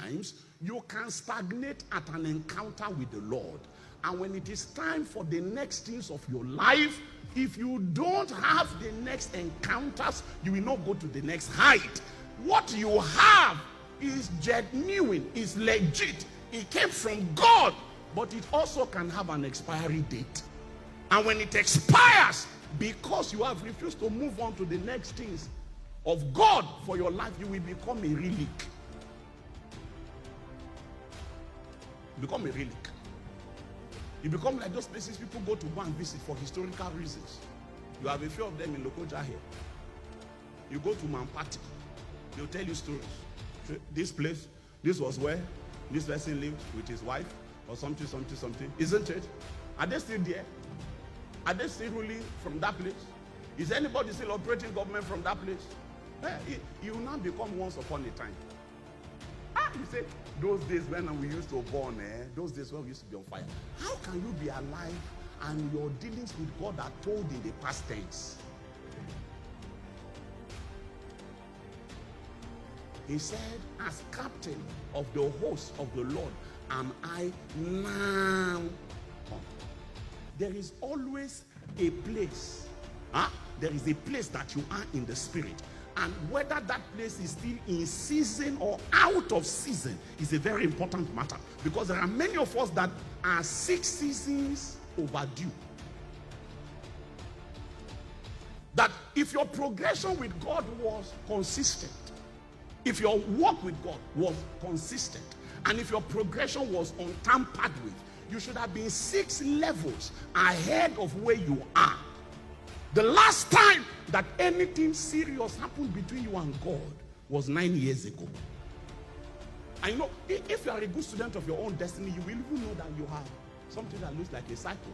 times you can stagnate at an encounter with the Lord. And when it is time for the next things of your life, if you don't have the next encounters, you will not go to the next height. What you have is genuine, is legit. It came from God, but it also can have an expiry date. And when it expires, because you have refused to move on to the next things of God for your life, you will become a relic. Become a relic. You become like those places people go to go and visit for historical reasons. You have a few of them in Lokoja here. You go to Mampati, they'll tell you stories. This place, this was where this person lived with his wife, or something, isn't it? Are they still there? Are they still ruling from that place? Is anybody still operating government from that place? You will now become once upon a time. You say, those days when we used to born, those days when we used to be on fire. How can you be alive and your dealings with God are told in the past tense? He said, as captain of the host of the Lord, am I now come. There is always a place. There is a place that you are in the spirit. And whether that place is still in season or out of season is a very important matter. Because there are many of us that are 6 seasons overdue. That if your progression with God was consistent, if your walk with God was consistent, and if your progression was untampered with, you should have been 6 levels ahead of where you are. The last time that anything serious happened between you and God was 9 years ago. I know if you are a good student of your own destiny, you will even know that you have something that looks like a cycle.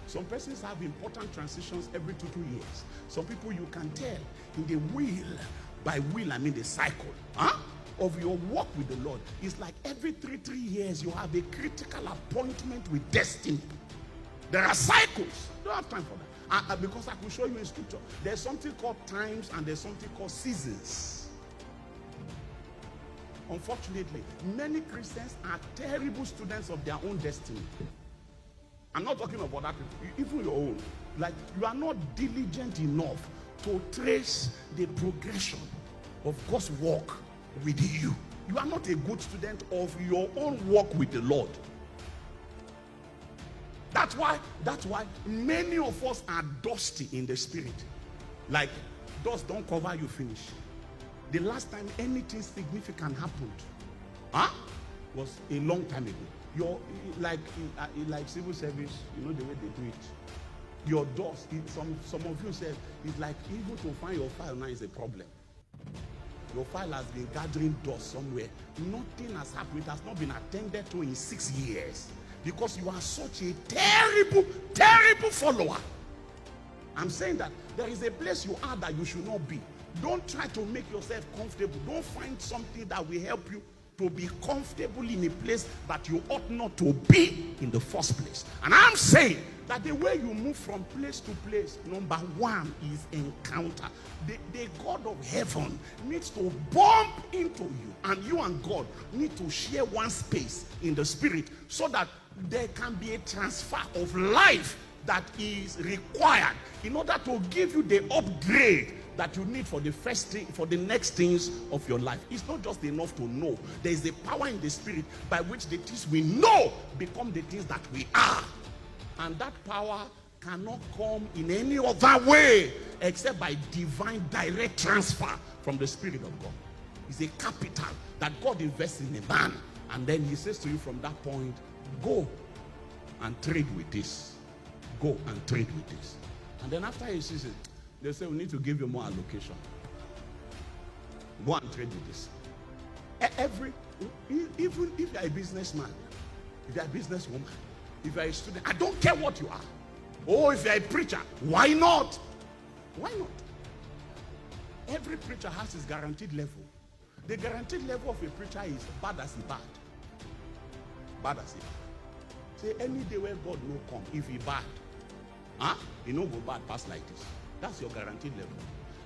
Some persons have important transitions every 2 years. Some people you can tell in the will, by will I mean the cycle of your walk with the Lord. It's like every 3 years you have a critical appointment with destiny. There are cycles. You don't have time for that. Because I could show you in scripture. There's something called times and there's something called seasons. Unfortunately, many Christians are terrible students of their own destiny. I'm not talking about that people, even your own. Like, you are not diligent enough to trace the progression of God's walk with you. You are not a good student of your own walk with the Lord. That's why many of us are dusty in the spirit. Like, dust don't cover you finish. The last time anything significant happened was a long time ago. You're like civil service, you know the way they do it. Your dust, some of you said, it's like even to find your file now is a problem. Your file has been gathering dust somewhere. Nothing has happened. It has not been attended to in 6 years. Because you are such a terrible, terrible follower. I'm saying that there is a place you are that you should not be. Don't try to make yourself comfortable. Don't find something that will help you to be comfortable in a place that you ought not to be in the first place. And I'm saying that the way you move from place to place, number one is encounter. The God of heaven needs to bump into you, and you and God need to share one space in the spirit so that there can be a transfer of life that is required in order to give you the upgrade that you need for the first thing, for the next things of your life. It's not just enough to know. There is a power in the spirit by which the things we know become the things that we are. And that power cannot come in any other way except by divine direct transfer from the Spirit of God. It's a capital that God invests in a man. And then he says to you from that point, go and trade with this. Go and trade with this. And then after he sees it, they say, we need to give you more allocation. Go and trade with this. Even if you're a businessman, if you're a businesswoman, if you're a student, I don't care what you are. Or if you're a preacher, why not? Why not? Every preacher has his guaranteed level. The guaranteed level of a preacher is bad as he bad. Bad as he bad. Say any day where God no come, if he bad, he no go bad pass like this. That's your guaranteed level.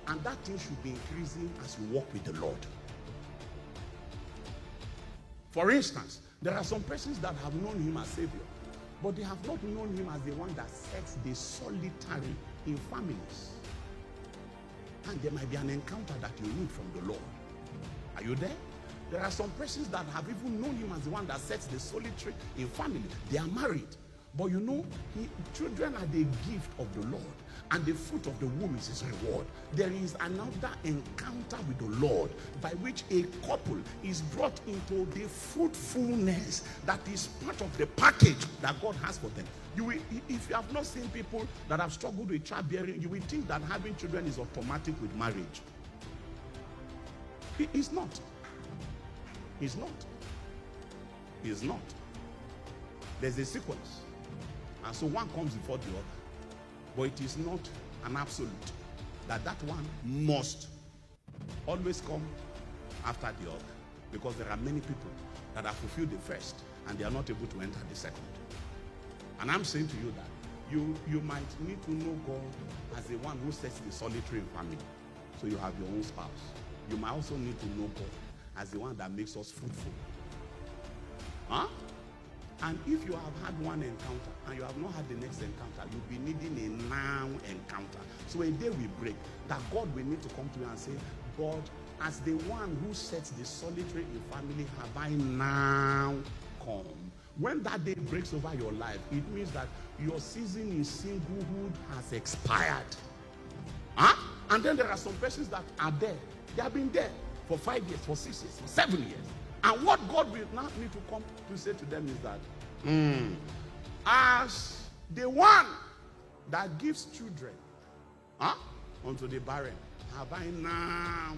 And that thing should be increasing as you walk with the Lord. For instance, there are some persons that have known him as Savior, but they have not known him as the one that sets the solitary in families. And there might be an encounter that you need from the Lord. Are you there? There are some persons that have even known him as the one that sets the solitary in family. They are married. But you know, children are the gift of the Lord. And the fruit of the womb is his reward. There is another encounter with the Lord by which a couple is brought into the fruitfulness that is part of the package that God has for them. You will, if you have not seen people that have struggled with childbearing, you will think that having children is automatic with marriage. It's not. It's not. It's not. There's a sequence. And so one comes before the other. But it is not an absolute that one must always come after the other. Because there are many people that have fulfilled the first and they are not able to enter the second. And I'm saying to you that you might need to know God as the one who sets the solitary in family. So you have your own spouse. You might also need to know God as the one that makes us fruitful. Huh? And if you have had one encounter and you have not had the next encounter, you'll be needing a now encounter. So a day will break that God will need to come to you and say, God, as the one who sets the solitary in family, have I now come? When that day breaks over your life, it means that your season in singlehood has expired. Huh? And then there are some persons that are there. They have been there for 5 years, for 6 years, for 7 years. And what God will now need to come to say to them is that, as the one that gives children unto the barren, have I now